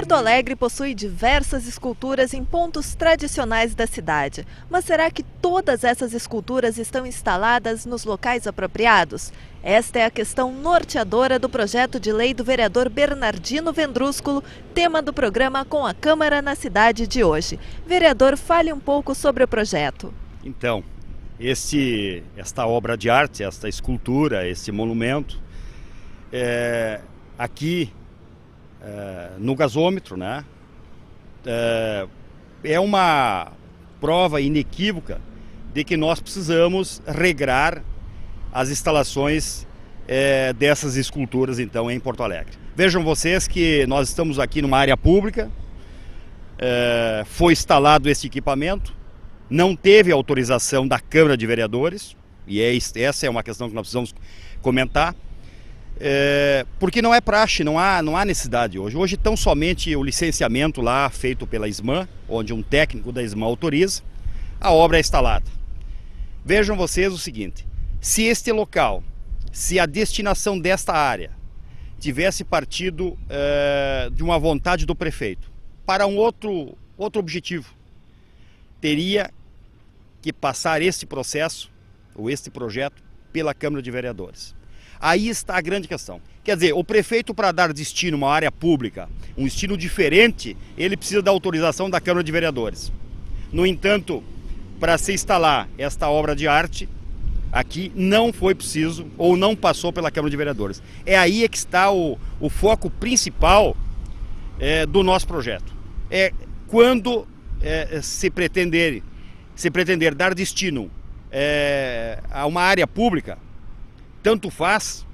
Porto Alegre possui diversas esculturas em pontos tradicionais da cidade. Mas será que todas essas esculturas estão instaladas nos locais apropriados? Esta é a questão norteadora do projeto de lei do vereador Bernardino Vendrúsculo, tema do programa Com a Câmara na Cidade de hoje. Vereador, fale um pouco sobre o projeto. Então, esta obra de arte, esta escultura, este monumento, aqui no gasômetro, né, é uma prova inequívoca de que nós precisamos regrar as instalações dessas esculturas, então, em Porto Alegre. Vejam vocês que nós estamos aqui numa área pública, foi instalado esse equipamento, não teve autorização da Câmara de Vereadores, e essa é uma questão que nós precisamos comentar, porque não é praxe, não há necessidade hoje. Hoje tão somente o licenciamento lá feito pela SMAN, onde um técnico da SMAN autoriza, a obra é instalada. Vejam vocês o seguinte, se este local, se a destinação desta área tivesse partido de uma vontade do prefeito para um outro objetivo, teria que passar este processo, ou este projeto, pela Câmara de Vereadores. Aí está a grande questão. Quer dizer, o prefeito, para dar destino a uma área pública, um destino diferente, ele precisa da autorização da Câmara de Vereadores. No entanto, para se instalar esta obra de arte, aqui não foi preciso, ou não passou pela Câmara de Vereadores. É aí que está o foco principal do nosso projeto. Quando se pretender dar destino a uma área pública, tanto faz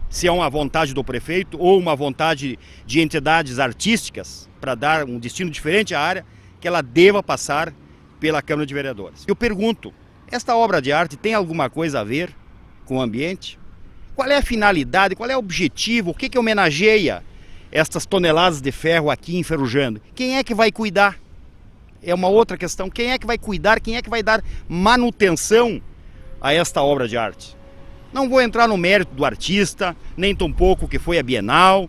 se é uma vontade do prefeito ou uma vontade de entidades artísticas para dar um destino diferente à área, que ela deva passar pela Câmara de Vereadores. Eu pergunto, esta obra de arte tem alguma coisa a ver com o ambiente? Qual é a finalidade, qual é o objetivo, o que homenageia estas toneladas de ferro aqui enferrujando? Quem é que vai cuidar? É uma outra questão, quem é que vai cuidar, quem é que vai dar manutenção a esta obra de arte? Não vou entrar no mérito do artista, nem tampouco o que foi a Bienal.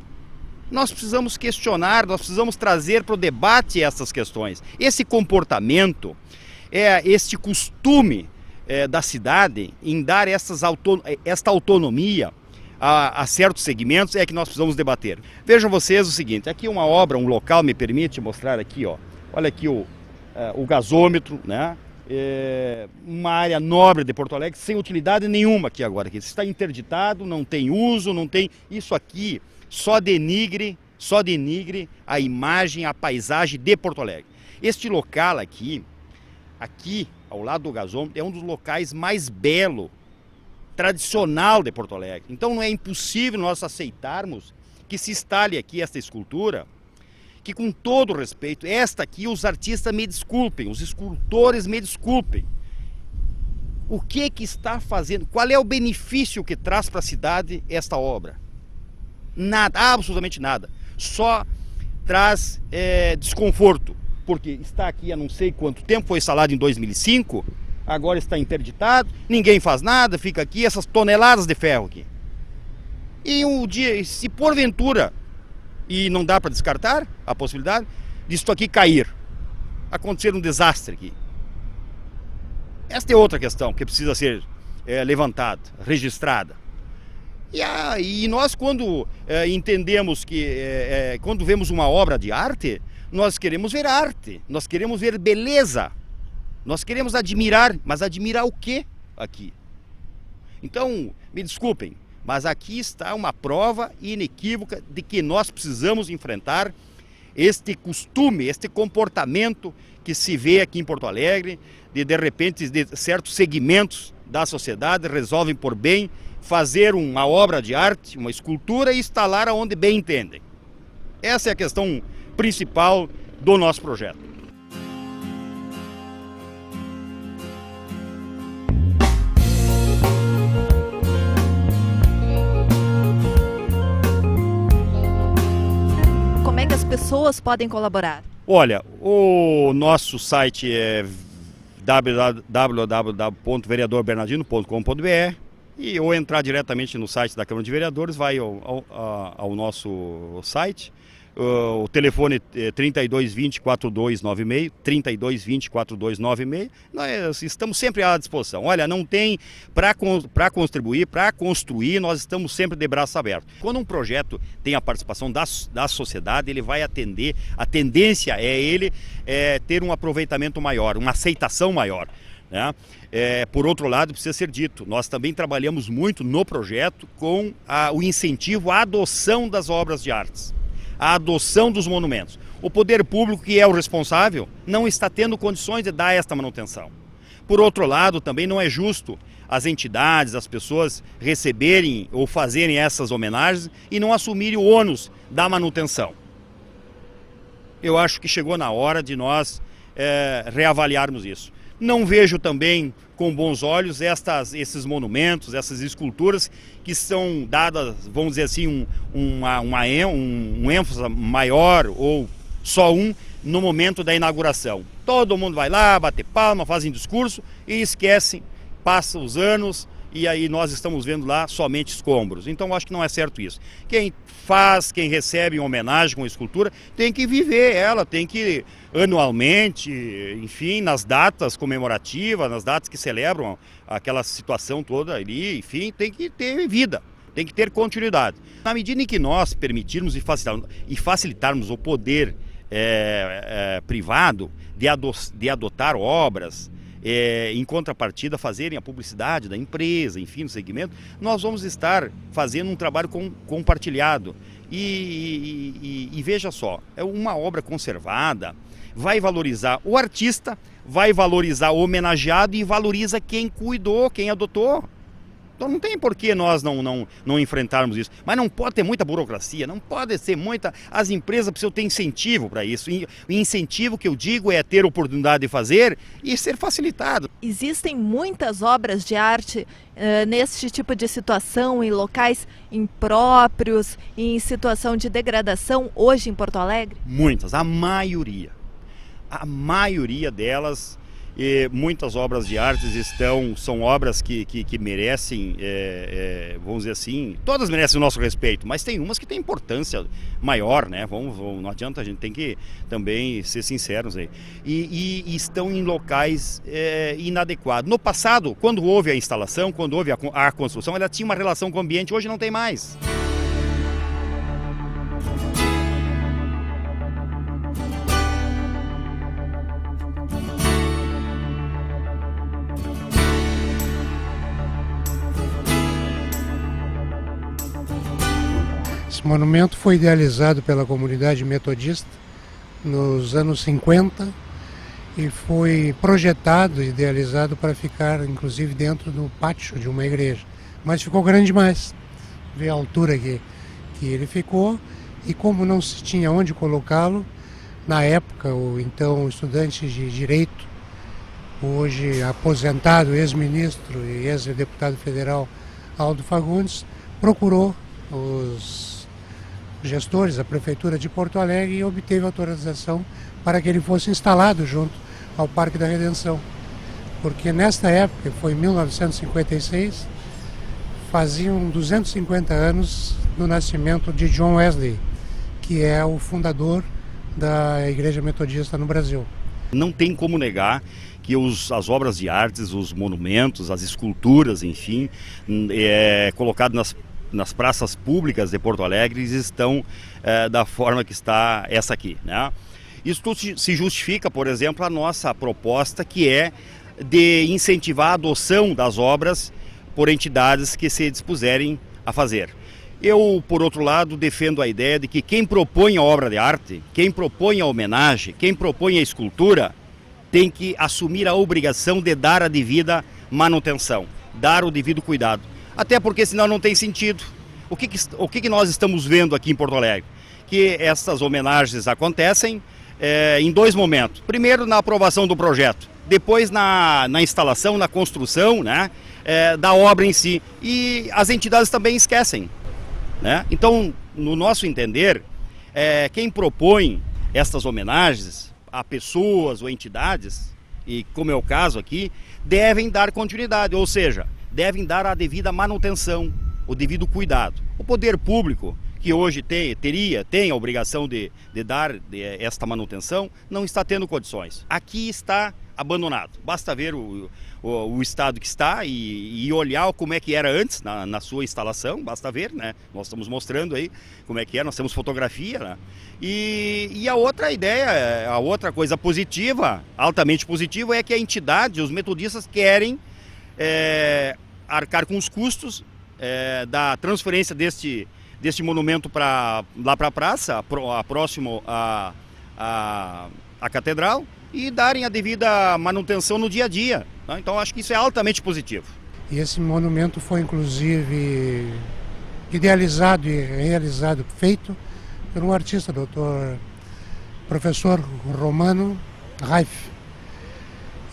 Nós precisamos questionar, nós precisamos trazer para o debate essas questões. Esse comportamento, este costume da cidade em dar esta autonomia a certos segmentos é que nós precisamos debater. Vejam vocês o seguinte, aqui uma obra, um local, me permite mostrar aqui, ó. Olha aqui o gasômetro, né? Uma área nobre de Porto Alegre, sem utilidade nenhuma aqui agora. Aqui está interditado, não tem uso, não tem... Isso aqui só denigre a imagem, a paisagem de Porto Alegre. Este local aqui ao lado do gasômetro, é um dos locais mais belos, tradicional de Porto Alegre. Então não é impossível nós aceitarmos que se instale aqui esta escultura, que com todo respeito, esta aqui os artistas me desculpem, os escultores me desculpem. O que está fazendo? Qual é o benefício que traz para a cidade esta obra? Nada, absolutamente nada. Só traz desconforto, porque está aqui há não sei quanto tempo, foi instalado em 2005, agora está interditado, ninguém faz nada, fica aqui essas toneladas de ferro aqui. E um dia, se porventura, e não dá para descartar a possibilidade disso aqui cair, acontecer um desastre aqui. Esta é outra questão que precisa ser levantada, registrada. E nós, quando entendemos que, quando vemos uma obra de arte, nós queremos ver arte, nós queremos ver beleza, nós queremos admirar, mas admirar o quê aqui? Então, me desculpem, mas aqui está uma prova inequívoca de que nós precisamos enfrentar este costume, este comportamento que se vê aqui em Porto Alegre, de repente, de certos segmentos da sociedade resolvem por bem fazer uma obra de arte, uma escultura e instalar aonde bem entendem. Essa é a questão principal do nosso projeto. Como é que as pessoas podem colaborar? Olha, o nosso site é www.vereadorbernardino.com.br ou entrar diretamente no site da Câmara de Vereadores, vai ao nosso site. O telefone é 3220-4296, 3220-4296, nós estamos sempre à disposição. Olha, não tem para contribuir, para construir, nós estamos sempre de braço aberto. Quando um projeto tem a participação da sociedade, ele vai atender, a tendência é ele ter um aproveitamento maior, uma aceitação maior, né? Por outro lado, precisa ser dito, nós também trabalhamos muito no projeto com o incentivo à adoção das obras de artes, a adoção dos monumentos. O poder público, que é o responsável, não está tendo condições de dar esta manutenção. Por outro lado, também não é justo as entidades, as pessoas receberem ou fazerem essas homenagens e não assumirem o ônus da manutenção. Eu acho que chegou na hora de nós reavaliarmos isso. Não vejo também com bons olhos esses monumentos, essas esculturas que são dadas, vamos dizer assim, um ênfase maior ou só no momento da inauguração. Todo mundo vai lá, bater palma, fazem discurso e esquecem, passam os anos e aí nós estamos vendo lá somente escombros. Então acho que não é certo isso. Quem recebe uma homenagem com uma escultura, tem que viver ela, tem que anualmente, enfim, nas datas comemorativas, nas datas que celebram aquela situação toda ali, enfim, tem que ter vida, tem que ter continuidade. Na medida em que nós permitirmos e facilitarmos o poder privado de adotar obras, em contrapartida fazerem a publicidade da empresa, enfim, no segmento, nós vamos estar fazendo um trabalho compartilhado. E veja só, é uma obra conservada, vai valorizar o artista, vai valorizar o homenageado e valoriza quem cuidou, quem adotou. Então não tem por que nós não enfrentarmos isso. Mas não pode ter muita burocracia, não pode ser muita... As empresas precisam ter incentivo para isso. E o incentivo que eu digo é ter oportunidade de fazer e ser facilitado. Existem muitas obras de arte neste tipo de situação, em locais impróprios, em situação de degradação hoje em Porto Alegre? Muitas, a maioria delas... muitas obras de artes são obras que merecem, vamos dizer assim, todas merecem o nosso respeito, mas tem umas que têm importância maior, né? Não adianta, a gente tem que também ser sinceros aí. E estão em locais inadequados. No passado, quando houve a instalação, quando houve a construção, ela tinha uma relação com o ambiente, hoje não tem mais. Esse monumento foi idealizado pela comunidade metodista nos anos 50 e foi projetado e idealizado para ficar, inclusive, dentro do pátio de uma igreja. Mas ficou grande demais. Vê a altura que ele ficou e como não se tinha onde colocá-lo, na época, o então estudante de Direito, hoje aposentado, ex-ministro e ex-deputado federal Aldo Fagundes, procurou os gestores, a Prefeitura de Porto Alegre, e obteve autorização para que ele fosse instalado junto ao Parque da Redenção. Porque nesta época, foi em 1956, faziam 250 anos do nascimento de John Wesley, que é o fundador da Igreja Metodista no Brasil. Não tem como negar que as obras de artes, os monumentos, as esculturas, enfim, colocadas nas praças públicas de Porto Alegre estão da forma que está essa aqui, né? Isso tudo se justifica, por exemplo, a nossa proposta, que é de incentivar a adoção das obras por entidades que se dispuserem a fazer. Eu, por outro lado, defendo a ideia de que quem propõe a obra de arte, quem propõe a homenagem, quem propõe a escultura, tem que assumir a obrigação de dar a devida manutenção, dar o devido cuidado. Até porque senão não tem sentido. O que nós estamos vendo aqui em Porto Alegre? Que essas homenagens acontecem em dois momentos. Primeiro na aprovação do projeto, depois na instalação, na construção, né, da obra em si. E as entidades também esquecem, né? Então, no nosso entender, quem propõe estas homenagens a pessoas ou entidades, e como é o caso aqui, devem dar continuidade, ou seja, devem dar a devida manutenção, o devido cuidado. O poder público, que hoje tem a obrigação de dar esta manutenção, não está tendo condições. Aqui está abandonado. Basta ver o estado que está e olhar como é que era antes na sua instalação, basta ver, né? Nós estamos mostrando aí como é que é, nós temos fotografia, né? E a outra ideia, a outra coisa positiva, altamente positiva, é que a entidade, os metodistas querem arcar com os custos da transferência deste monumento lá para a praça, próximo à catedral, e darem a devida manutenção no dia a dia. Tá? Então acho que isso é altamente positivo. E esse monumento foi inclusive idealizado e realizado, feito por um artista, professor Romano Reif,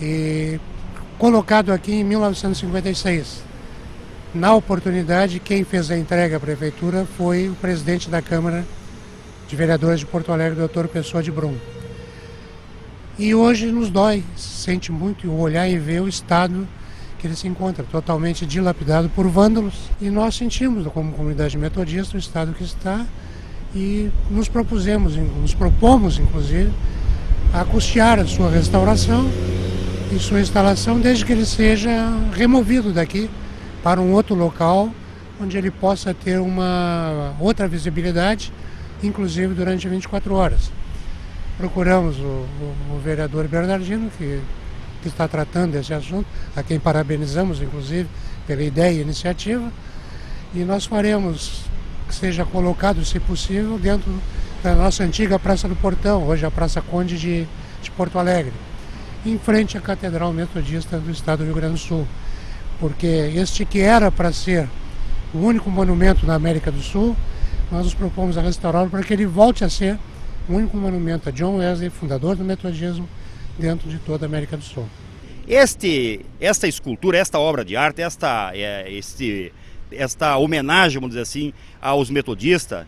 e colocado aqui em 1956. Na oportunidade, quem fez a entrega à prefeitura foi o presidente da Câmara de Vereadores de Porto Alegre, Dr. Pessoa de Brum. E hoje nos dói, sente muito olhar e ver o estado que ele se encontra, totalmente dilapidado por vândalos. E nós sentimos, como comunidade metodista, o estado que está e nos propomos, inclusive, a custear a sua restauração e sua instalação, desde que ele seja removido daqui para um outro local, onde ele possa ter uma outra visibilidade, inclusive durante 24 horas. Procuramos o vereador Bernardino, que está tratando desse assunto, a quem parabenizamos, inclusive, pela ideia e iniciativa, e nós faremos que seja colocado, se possível, dentro da nossa antiga Praça do Portão, hoje a Praça Conde de Porto Alegre, em frente à Catedral Metodista do Estado do Rio Grande do Sul, porque este que era para ser o único monumento na América do Sul, nós nos propomos a restaurá-lo para que ele volte a ser o único monumento a John Wesley, fundador do metodismo, dentro de toda a América do Sul. Esta escultura, esta obra de arte, esta homenagem, vamos dizer assim, aos metodistas,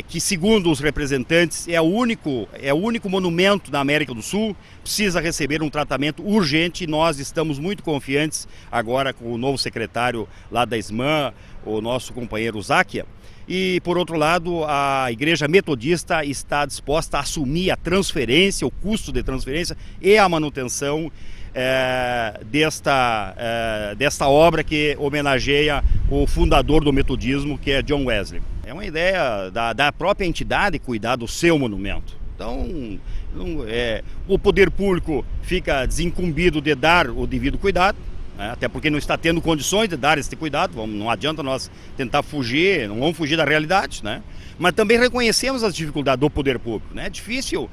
que segundo os representantes é o único monumento da América do Sul, precisa receber um tratamento urgente, e nós estamos muito confiantes agora com o novo secretário lá da SMAN, o nosso companheiro Záquia. E, por outro lado, a Igreja Metodista está disposta a assumir a transferência, o custo de transferência e a manutenção desta obra que homenageia o fundador do metodismo, que é John Wesley. É uma ideia da própria entidade cuidar do seu monumento. Então, o poder público fica desincumbido de dar o devido cuidado, até porque não está tendo condições de dar esse cuidado. Não adianta nós tentar fugir, não vamos fugir da realidade, né? Mas também reconhecemos as dificuldades do poder público, né? É difícil,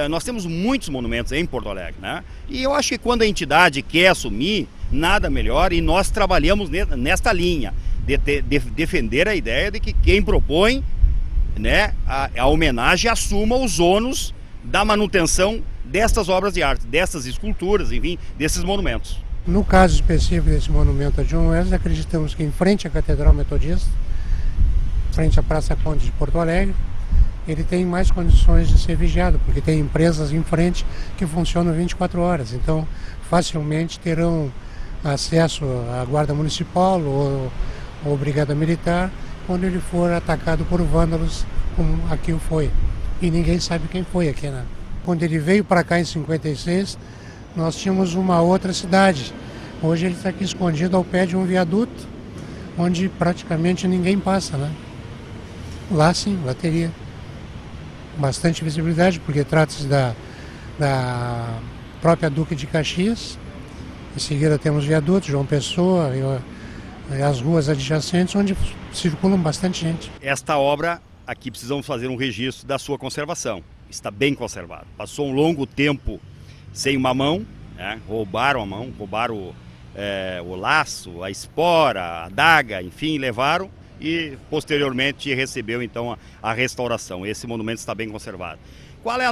nós temos muitos monumentos em Porto Alegre, né? E eu acho que quando a entidade quer assumir, nada melhor, e nós trabalhamos nesta linha de defender a ideia de que quem propõe, né, a homenagem assuma os ônus da manutenção destas obras de arte, dessas esculturas, enfim, desses monumentos. No caso específico desse monumento a John Wesley, acreditamos que em frente à Catedral Metodista, frente à Praça Conde de Porto Alegre, ele tem mais condições de ser vigiado, porque tem empresas em frente que funcionam 24 horas, então facilmente terão acesso à Guarda Municipal ou Brigada Militar quando ele for atacado por vândalos, como aqui o foi. E ninguém sabe quem foi aqui, né? Quando ele veio para cá em 56, nós tínhamos uma outra cidade. Hoje ele está aqui escondido ao pé de um viaduto, onde praticamente ninguém passa, né? Lá sim, lá teria bastante visibilidade, porque trata-se da própria Duque de Caxias. Em seguida temos viadutos, João Pessoa e as ruas adjacentes, onde circulam bastante gente. Esta obra, aqui precisamos fazer um registro da sua conservação. Está bem conservado. Passou um longo tempo sem uma mão, né? Roubaram a mão, roubaram o laço, a espora, a adaga, enfim, levaram, e posteriormente recebeu então a restauração. Esse monumento está bem conservado. Qual é a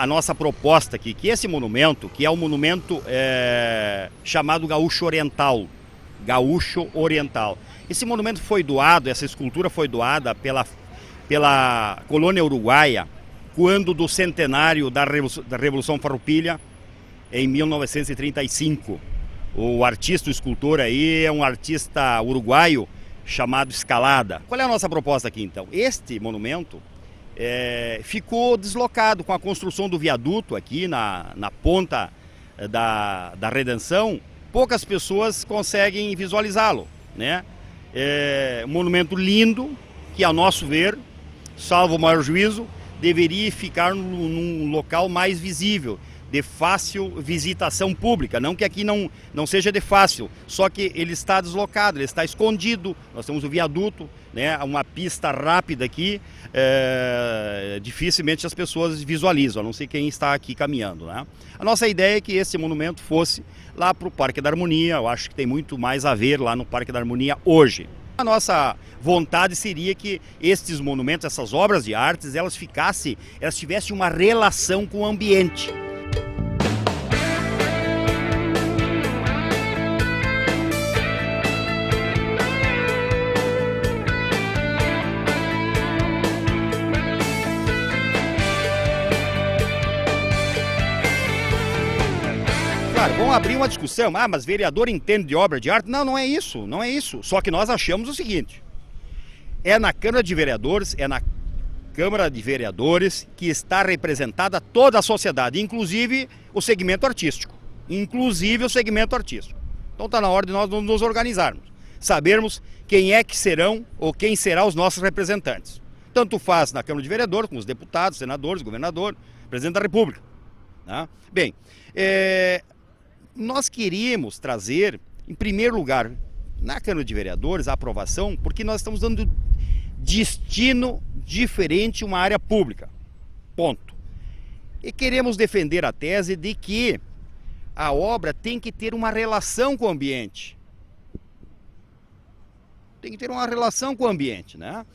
nossa proposta aqui? Que esse monumento, que é um monumento chamado Gaúcho Oriental, esse monumento foi doado, essa escultura foi doada pela colônia uruguaia, quando do centenário da Revolução Farroupilha, em 1935. O artista, o escultor aí, é um artista uruguaio chamado Escalada. Qual é a nossa proposta aqui então? Este monumento ficou deslocado com a construção do viaduto aqui na ponta da Redenção. Poucas pessoas conseguem visualizá-lo, né? É um monumento lindo que, a nosso ver, salvo o maior juízo, deveria ficar num local mais visível, de fácil visitação pública. Não que aqui não seja de fácil, só que ele está deslocado, ele está escondido. Nós temos o viaduto, né, uma pista rápida aqui, dificilmente as pessoas visualizam, a não ser quem está aqui caminhando, né? A nossa ideia é que esse monumento fosse lá para o Parque da Harmonia. Eu acho que tem muito mais a ver lá no Parque da Harmonia hoje. A nossa vontade seria que estes monumentos, essas obras de artes, elas tivessem uma relação com o ambiente. Claro, vão abrir uma discussão, mas vereador entende de obra de arte? Não, não é isso, não é isso. Só que nós achamos o seguinte, é na Câmara de Vereadores que está representada toda a sociedade, inclusive o segmento artístico. Então está na hora de nós nos organizarmos, sabermos quem é que serão ou quem será os nossos representantes. Tanto faz na Câmara de Vereadores, com os deputados, senadores, governador, presidente da República. Tá? Bem, nós queríamos trazer, em primeiro lugar, na Câmara de Vereadores, a aprovação, porque nós estamos dando destino diferente a uma área pública. Ponto. E queremos defender a tese de que a obra tem que ter uma relação com o ambiente. Tem que ter uma relação com o ambiente, né?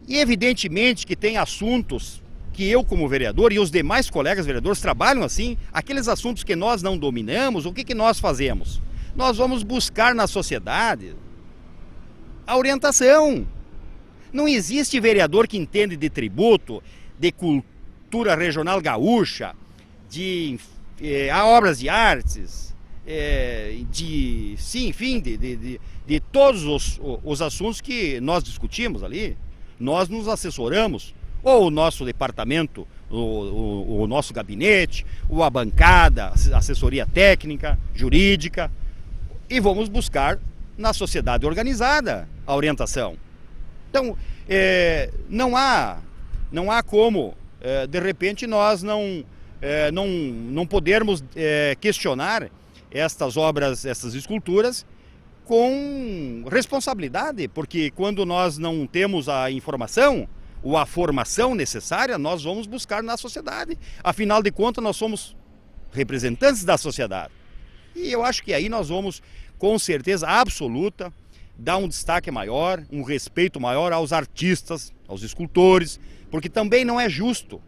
E evidentemente que tem assuntos que eu, como vereador, e os demais colegas vereadores trabalham assim, aqueles assuntos que nós não dominamos, o que nós fazemos? Nós vamos buscar na sociedade a orientação. Não existe vereador que entende de tributo, de cultura regional gaúcha, de obras de artes, de todos os assuntos que nós discutimos ali. Nós nos assessoramos, ou o nosso departamento, o nosso gabinete, ou a bancada, assessoria técnica, jurídica, e vamos buscar na sociedade organizada a orientação. Então, não há como, de repente, nós não podermos questionar estas obras, essas esculturas, com responsabilidade, porque quando nós não temos a informação ou a formação necessária, nós vamos buscar na sociedade. Afinal de contas, nós somos representantes da sociedade. E eu acho que aí nós vamos, com certeza absoluta, dar um destaque maior, um respeito maior aos artistas, aos escultores, porque também não é justo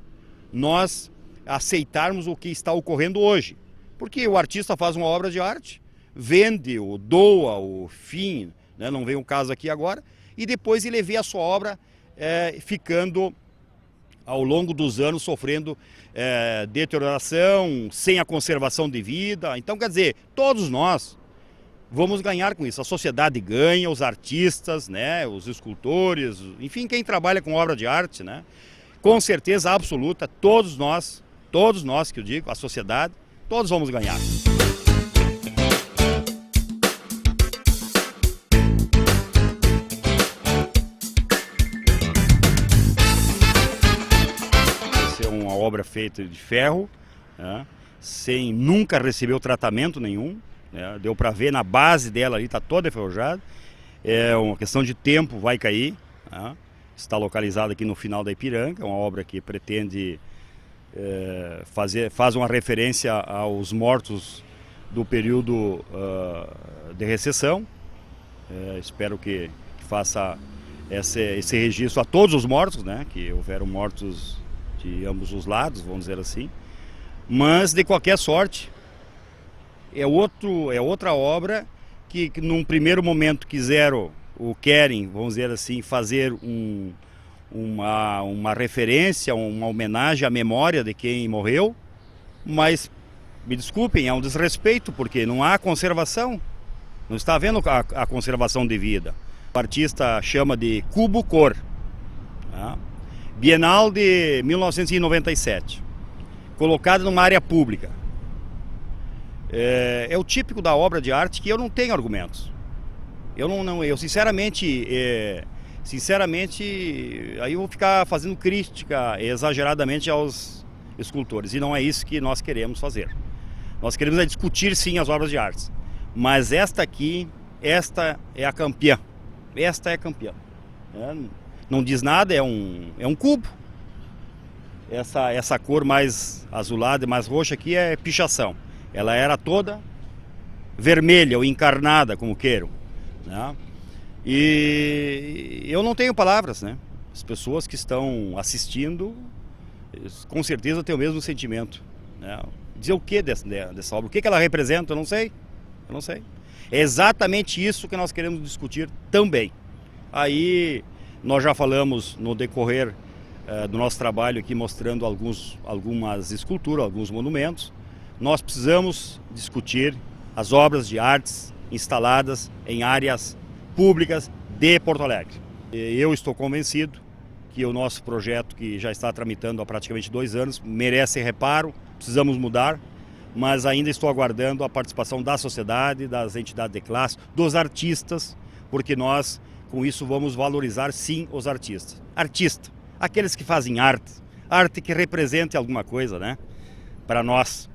nós aceitarmos o que está ocorrendo hoje. Porque o artista faz uma obra de arte, vende, ou doa, ou fim, né? Não vem o caso aqui agora, e depois ele vê a sua obra ficando ao longo dos anos sofrendo deterioração, sem a conservação devida. Então, quer dizer, todos nós vamos ganhar com isso. A sociedade ganha, os artistas, né, os escultores, enfim, quem trabalha com obra de arte, né? Com certeza absoluta, todos nós que eu digo, a sociedade, todos vamos ganhar. Uma obra feita de ferro, né, sem nunca receber o tratamento nenhum, né, deu para ver na base dela ali, está toda enferrujada, é uma questão de tempo, vai cair, né, está localizada aqui no final da Ipiranga, é uma obra que pretende faz uma referência aos mortos do período de recessão. Espero que faça esse registro a todos os mortos, né, que houveram mortos de ambos os lados, vamos dizer assim, mas de qualquer sorte é outra obra que num primeiro momento querem, vamos dizer assim, fazer uma referência, uma homenagem à memória de quem morreu, mas me desculpem, é um desrespeito, porque não há conservação, não está havendo a conservação devida. O artista chama de Cubo Cor, tá? Bienal de 1997, colocado numa área pública. É o típico da obra de arte que eu não tenho argumentos. Eu sinceramente, aí eu vou ficar fazendo crítica exageradamente aos escultores, e não é isso que nós queremos fazer. Nós queremos discutir sim as obras de arte, mas esta é a campeã. Esta é a campeã. Não diz nada, é um cubo. Essa cor mais azulada e mais roxa aqui é pichação. Ela era toda vermelha ou encarnada, como queiram, né? E eu não tenho palavras, né? As pessoas que estão assistindo, com certeza têm o mesmo sentimento, né? Dizer o que dessa obra? O que ela representa? Eu não sei. É exatamente isso que nós queremos discutir também. Aí nós já falamos no decorrer do nosso trabalho aqui, mostrando algumas esculturas, alguns monumentos. Nós precisamos discutir as obras de artes instaladas em áreas públicas de Porto Alegre. Eu estou convencido que o nosso projeto, que já está tramitando há praticamente 2 anos, merece reparo, precisamos mudar, mas ainda estou aguardando a participação da sociedade, das entidades de classe, dos artistas, porque nós, com isso, vamos valorizar sim os artistas. Artista, aqueles que fazem arte que represente alguma coisa, né, para nós.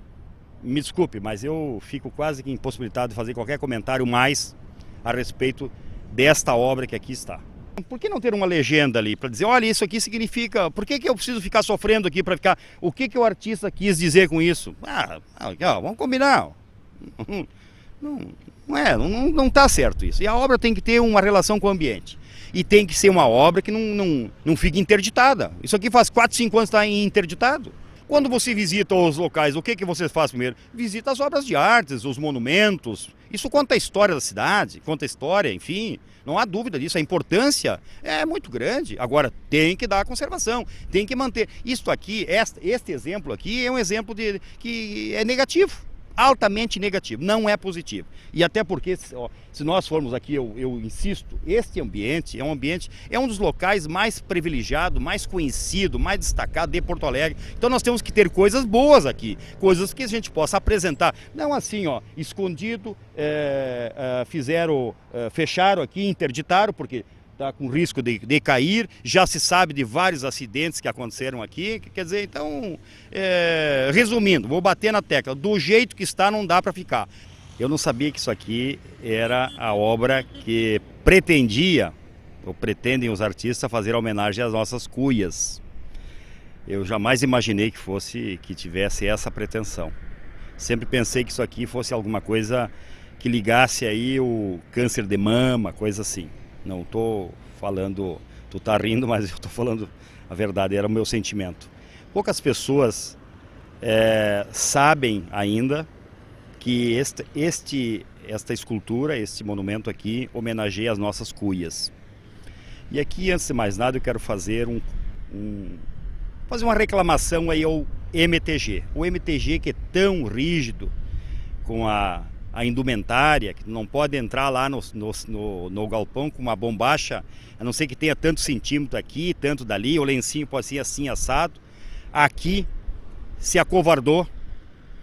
Me desculpe, mas eu fico quase que impossibilitado de fazer qualquer comentário mais a respeito desta obra que aqui está. Por que não ter uma legenda ali para dizer, olha, isso aqui significa, por que eu preciso ficar sofrendo aqui para ficar, o que o artista quis dizer com isso? Vamos combinar. Não está certo isso. E a obra tem que ter uma relação com o ambiente. E tem que ser uma obra que não fique interditada. Isso aqui faz 4, 5 anos que está interditado. Quando você visita os locais, o que você faz primeiro? Visita as obras de artes, os monumentos. Isso conta a história da cidade, conta a história, enfim. Não há dúvida disso, a importância é muito grande. Agora, tem que dar a conservação, tem que manter. Isto aqui, este exemplo aqui é um exemplo que é negativo. Altamente negativo, não é positivo. E até porque, se nós formos aqui, eu insisto, este ambiente é um dos locais mais privilegiados, mais conhecido, mais destacado de Porto Alegre. Então nós temos que ter coisas boas aqui, coisas que a gente possa apresentar. Não assim, escondido, fecharam aqui, interditaram, porque está com risco de cair, já se sabe de vários acidentes que aconteceram aqui, quer dizer, então, resumindo, vou bater na tecla, do jeito que está não dá para ficar. Eu não sabia que isso aqui era a obra que pretendem os artistas fazer homenagem às nossas cuias. Eu jamais imaginei que tivesse essa pretensão. Sempre pensei que isso aqui fosse alguma coisa que ligasse aí o câncer de mama, coisa assim. Não estou falando, tu está rindo, mas eu estou falando a verdade, era o meu sentimento. Poucas pessoas sabem ainda que esta escultura, este monumento aqui, homenageia as nossas cuias. E aqui, antes de mais nada, eu quero fazer uma reclamação aí ao MTG. O MTG, que é tão rígido com a indumentária, que não pode entrar lá no galpão com uma bombacha, a não ser que tenha tanto centímetro aqui, tanto dali, o lencinho pode ser assim assado. Aqui se acovardou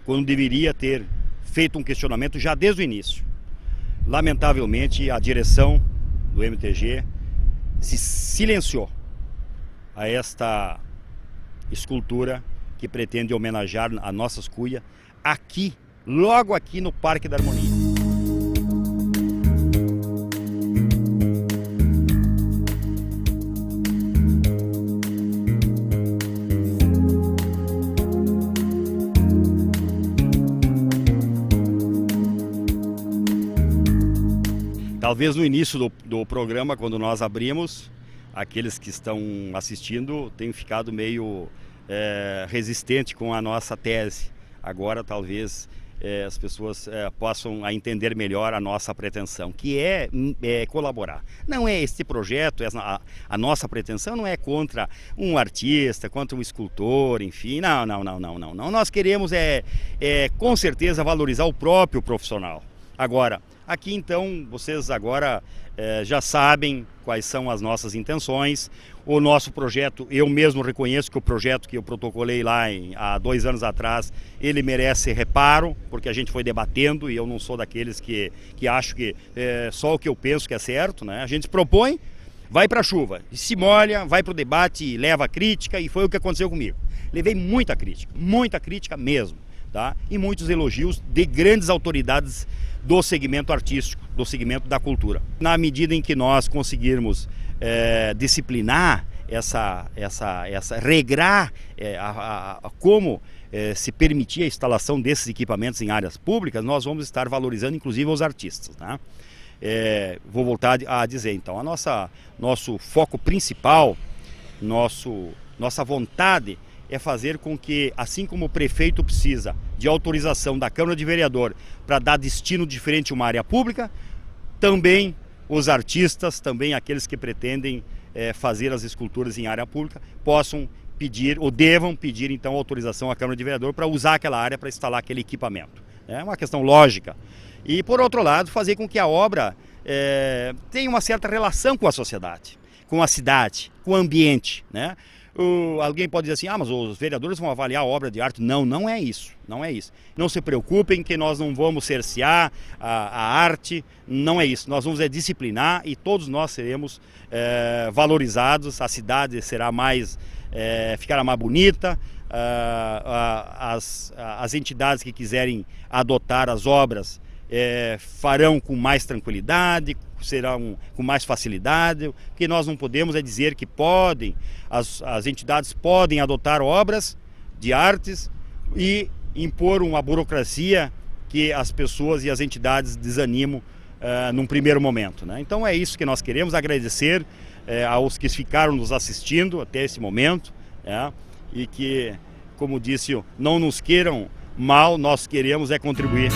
quando deveria ter feito um questionamento já desde o início. Lamentavelmente, a direção do MTG se silenciou a esta escultura que pretende homenagear a nossas cuias aqui, logo aqui no Parque da Harmonia. Talvez no início do programa, quando nós abrimos, aqueles que estão assistindo tenham ficado meio resistente com a nossa tese. Agora talvez as pessoas possam entender melhor a nossa pretensão, que é colaborar. Não é este projeto, a nossa pretensão não é contra um artista, contra um escultor, enfim, não. Nós queremos com certeza valorizar o próprio profissional. Agora, Aqui então vocês agora já sabem quais são as nossas intenções. O nosso projeto, eu mesmo reconheço que o projeto que eu protocolei lá há 2 anos atrás, ele merece reparo, porque a gente foi debatendo e eu não sou daqueles que acho que só o que eu penso que é certo, né? A gente se propõe, vai para a chuva, se molha, vai para o debate e leva crítica, e foi o que aconteceu comigo. Levei muita crítica mesmo, tá? E muitos elogios de grandes autoridades do segmento artístico, do segmento da cultura. Na medida em que nós conseguirmos disciplinar regrar como se permitir a instalação desses equipamentos em áreas públicas, nós vamos estar valorizando inclusive os artistas, né? Vou voltar a dizer então, nosso foco principal, nossa vontade é fazer com que, assim como o prefeito precisa de autorização da Câmara de Vereador para dar destino diferente a uma área pública, também os artistas, também aqueles que pretendem fazer as esculturas em área pública, possam pedir ou devam pedir então autorização à Câmara de Vereador para usar aquela área para instalar aquele equipamento. É uma questão lógica. E por outro lado, fazer com que a obra tenha uma certa relação com a sociedade, com a cidade, com o ambiente, né? Alguém pode dizer assim, mas os vereadores vão avaliar a obra de arte. Não, não é isso, não é isso. Não se preocupem que nós não vamos cercear a arte, não é isso. Nós vamos disciplinar e todos nós seremos valorizados, a cidade será ficará mais bonita, as entidades que quiserem adotar as obras farão com mais tranquilidade, serão com mais facilidade. O que nós não podemos dizer que as entidades podem adotar obras de artes e impor uma burocracia que as pessoas e as entidades desanimam num primeiro momento, né? Então é isso que nós queremos, agradecer aos que ficaram nos assistindo até esse momento, e que, como disse, não nos queiram mal, nós queremos contribuir.